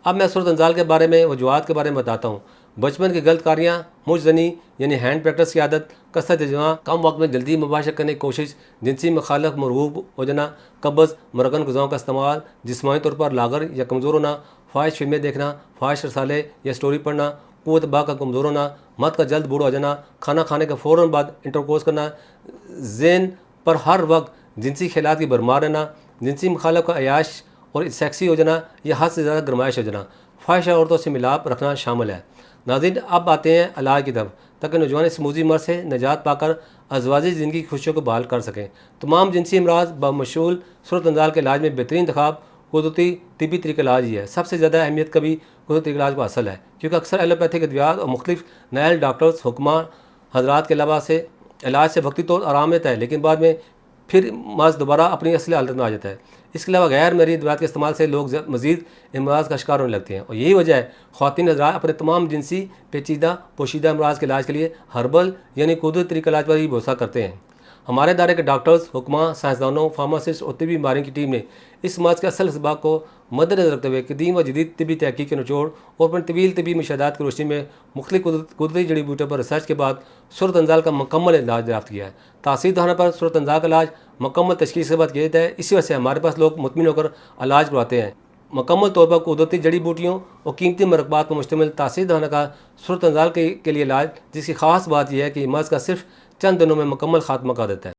اب میں صورت انزال کے بارے میں وجوہات کے بارے میں بتاتا ہوں۔ بچپن کی غلط کاریاں، مجھ زنی یعنی ہینڈ پریکٹس کی عادت، کثرت جمع، کم وقت میں جلدی مباشرت کرنے کی کوشش، جنسی مخالف مرغوب ہو جانا، قبض، مرکن غذاؤں کا استعمال، جسمانی طور پر لاغر یا کمزور ہونا، فحش فلمیں دیکھنا، فحش رسالے یا سٹوری پڑھنا، قوت باہ کا کمزور ہونا، مرد کا جلد بوڑھا ہو جانا، کھانا کھانے کے فوراً بعد انٹرکورس کرنا، ذہن پر ہر وقت جنسی خیالات کی بھرمار رہنا، جنسی مخالف کا عیاش اور سیکسی ہو جانا یا حد سے زیادہ گرمائش ہو جانا، فحش عورتوں سے ملاپ رکھنا شامل ہے۔ ناظرین، اب آتے ہیں علاج کی طرف، تاکہ نوجوان اس موذی مرض سے نجات پا کر ازواجی زندگی کی خوشیوں کو بحال کر سکیں۔ تمام جنسی امراض بمشمول صورت انزال کے علاج میں بہترین انتخاب قدرتی طبی طریقہ علاج ہی ہے۔ سب سے زیادہ اہمیت کبھی قدرتی طریقہ علاج کو حاصل ہے، کیونکہ اکثر ایلوپیتھک ادویات اور مختلف نائل ڈاکٹرز حکمہ حضرات کے علاوہ سے علاج سے وقتی طور آرام ملتا ہے، لیکن بعد میں پھر مرض دوبارہ اپنی اصلی حالت میں آ جاتا ہے۔ اس کے علاوہ غیر معیاری ادویات کے استعمال سے لوگ مزید امراض کا شکار ہونے لگتے ہیں، اور یہی وجہ ہے خواتین حضرات اپنے تمام جنسی پیچیدہ پوشیدہ امراض کے علاج کے لیے ہربل یعنی قدرتی طریقہ علاج پر ہی بھروسہ کرتے ہیں۔ ہمارے ادارے کے ڈاکٹرز، حکمہ، سائنسدانوں، فارماسسٹ اور طبی بیماریوں کی ٹیم نے اس مرض کے اصل اسباب کو مد نظر رکھتے ہوئے قدیم و جدید طبی تحقیق کے نچوڑ اور اپنے طویل طبی مشاہدات کی روشنی میں مختلف قدرتی جڑی بوٹیوں پر ریسرچ کے بعد صورت انزال کا مکمل علاج دریافت کیا ہے۔ تاثیر دہانے پر صورت انزال کا علاج مکمل تشخیص کے بعد کیا جاتا ہے، اسی وجہ سے ہمارے پاس لوگ مطمئن ہو کر علاج کرواتے ہیں۔ مکمل طور پر قدرتی جڑی بوٹیوں اور قیمتی مرکبات پر مشتمل تاثیر دہانہ کا صورت انزال کے لیے علاج، جس کی خاص بات یہ ہے کہ مرض کا صرف چند دنوں میں مکمل خاتمہ کر دیتا ہے۔